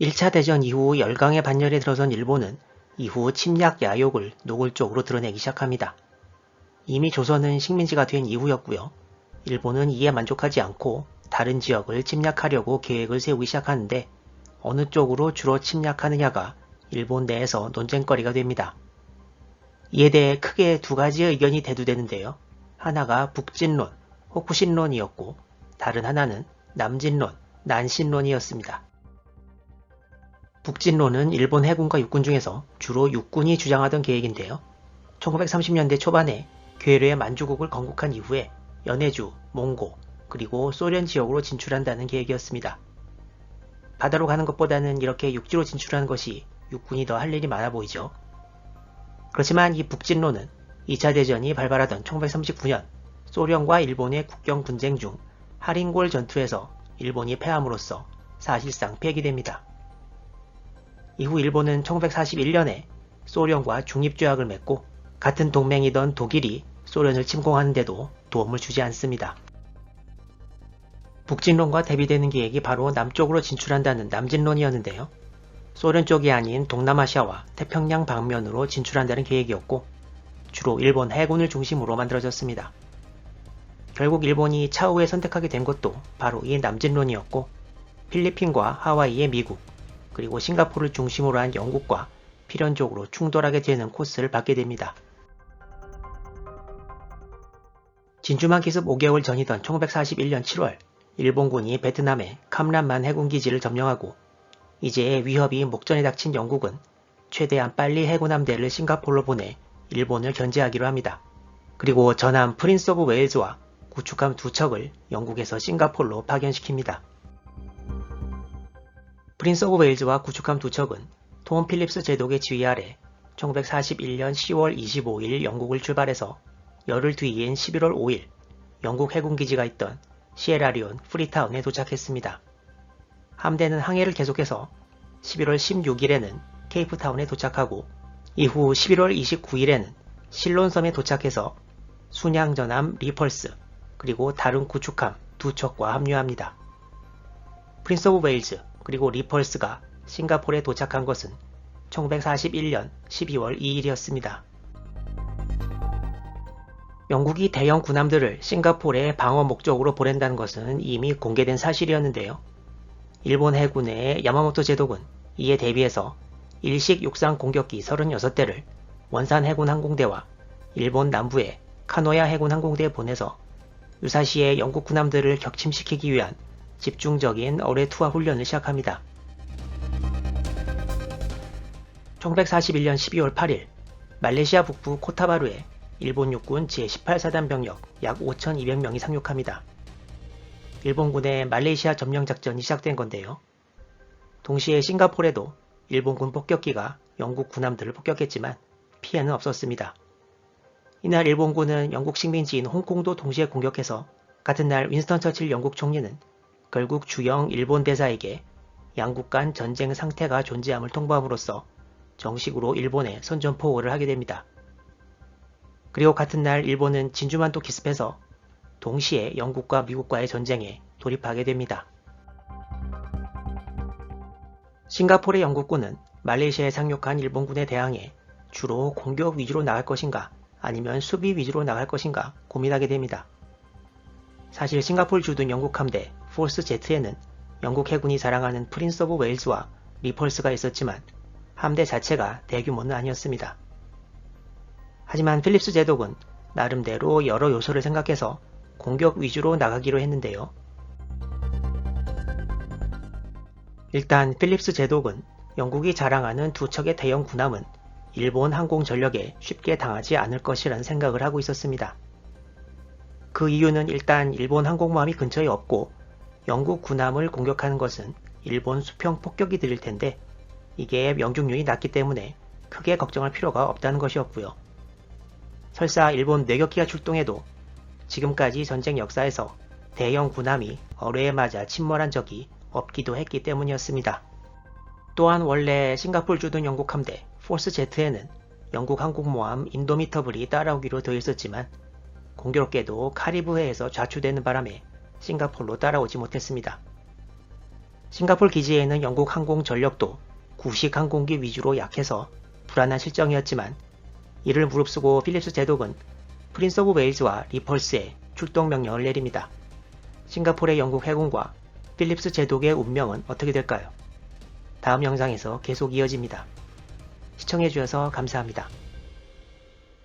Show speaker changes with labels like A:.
A: 1차 대전 이후 열강의 반열에 들어선 일본은 이후 침략 야욕을 노골적으로 드러내기 시작합니다. 이미 조선은 식민지가 된 이후였고요. 일본은 이에 만족하지 않고 다른 지역을 침략하려고 계획을 세우기 시작하는데 어느 쪽으로 주로 침략하느냐가 일본 내에서 논쟁거리가 됩니다. 이에 대해 크게 두 가지의 의견이 대두되는데요. 하나가 북진론, 호쿠신론이었고 다른 하나는 남진론, 난신론이었습니다. 북진론은 일본 해군과 육군 중에서 주로 육군이 주장하던 계획인데요. 1930년대 초반에 괴뢰의 만주국을 건국한 이후에 연해주, 몽고, 그리고 소련 지역으로 진출한다는 계획이었습니다. 바다로 가는 것보다는 이렇게 육지로 진출하는 것이 육군이 더 할 일이 많아 보이죠. 그렇지만 이 북진론은 2차 대전이 발발하던 1939년 소련과 일본의 국경 분쟁 중 하린골 전투에서 일본이 패함으로써 사실상 폐기됩니다. 이후 일본은 1941년에 소련과 중립조약을 맺고 같은 동맹이던 독일이 소련을 침공하는데도 도움을 주지 않습니다. 북진론과 대비되는 계획이 바로 남쪽으로 진출한다는 남진론이었는데요. 소련 쪽이 아닌 동남아시아와 태평양 방면으로 진출한다는 계획이었고 주로 일본 해군을 중심으로 만들어졌습니다. 결국 일본이 차후에 선택하게 된 것도 바로 이 남진론이었고 필리핀과 하와이의 미국, 그리고 싱가포르를 중심으로 한 영국과 필연적으로 충돌하게 되는 코스를 밟게 됩니다. 진주만 기습 5개월 전이던 1941년 7월 일본군이 베트남의 캄란만 해군기지를 점령하고 이제 위협이 목전에 닥친 영국은 최대한 빨리 해군함대를 싱가포르로 보내 일본을 견제하기로 합니다. 그리고 전함 프린스 오브 웨일즈와 구축함 2척을 영국에서 싱가포르로 파견시킵니다. 프린스 오브 웨일즈와 구축함 2척은 톰 필립스 제독의 지휘 아래 1941년 10월 25일 영국을 출발해서 열흘 뒤인 11월 5일 영국 해군기지가 있던 시에라리온 프리타운에 도착했습니다. 함대는 항해를 계속해서 11월 16일에는 케이프타운에 도착하고 이후 11월 29일에는 실론섬에 도착해서 순양 전함 리펄스 그리고 다른 구축함 2척과 합류합니다. 프린스 오브 웨일즈 그리고 리펄스가 싱가포르에 도착한 것은 1941년 12월 2일이었습니다. 영국이 대형 군함들을 싱가포르에 방어 목적으로 보낸다는 것은 이미 공개된 사실이었는데요. 일본 해군의 야마모토 제독은 이에 대비해서 일식 육상 공격기 36대를 원산 해군 항공대와 일본 남부의 카노야 해군 항공대에 보내서 유사시에 영국 군함들을 격침시키기 위한 집중적인 어뢰 투하 훈련을 시작합니다. 1941년 12월 8일 말레이시아 북부 코타바루에 일본 육군 제18사단 병력 약 5,200명이 상륙합니다. 일본군의 말레이시아 점령 작전이 시작된 건데요. 동시에 싱가포르에도 일본군 폭격기가 영국 군함들을 폭격했지만 피해는 없었습니다. 이날 일본군은 영국 식민지인 홍콩도 동시에 공격해서 같은 날 윈스턴 처칠 영국 총리는 결국 주영 일본 대사에게 양국 간 전쟁 상태가 존재함을 통보함으로써 정식으로 일본에 선전포고를 하게 됩니다. 그리고 같은 날 일본은 진주만도 기습해서 동시에 영국과 미국과의 전쟁에 돌입하게 됩니다. 싱가포르의 영국군은 말레이시아에 상륙한 일본군에 대항해 주로 공격 위주로 나갈 것인가 아니면 수비 위주로 나갈 것인가 고민하게 됩니다. 사실 싱가포르 주둔 영국 함대 포스 Z에는 영국 해군이 자랑하는 프린스 오브 웨일즈와 리펄스가 있었지만 함대 자체가 대규모는 아니었습니다. 하지만 필립스 제독은 나름대로 여러 요소를 생각해서 공격 위주로 나가기로 했는데요. 일단 필립스 제독은 영국이 자랑하는 2척의 대형 군함은 일본 항공 전력에 쉽게 당하지 않을 것이라는 생각을 하고 있었습니다. 그 이유는 일단 일본 항공모함이 근처에 없고 영국 군함을 공격하는 것은 일본 수평 폭격기들일 텐데 이게 명중률이 낮기 때문에 크게 걱정할 필요가 없다는 것이었고요. 설사 일본 뇌격기가 출동해도 지금까지 전쟁 역사에서 대형 군함이 어뢰에 맞아 침몰한 적이 없기도 했기 때문이었습니다. 또한 원래 싱가포르 주둔 영국 함대 포스 Z에는 영국 항공모함 인도미터블이 따라오기로 되어 있었지만 공교롭게도 카리브해에서 좌초되는 바람에 싱가포르로 따라오지 못했습니다. 싱가폴 기지에 있는 영국 항공 전력도 구식 항공기 위주로 약해서 불안한 실정이었지만 이를 무릅쓰고 필립스 제독은 프린스 오브 웨일즈와 리펄스에 출동 명령을 내립니다. 싱가폴의 영국 해군과 필립스 제독의 운명은 어떻게 될까요? 다음 영상에서 계속 이어집니다. 시청해주셔서 감사합니다.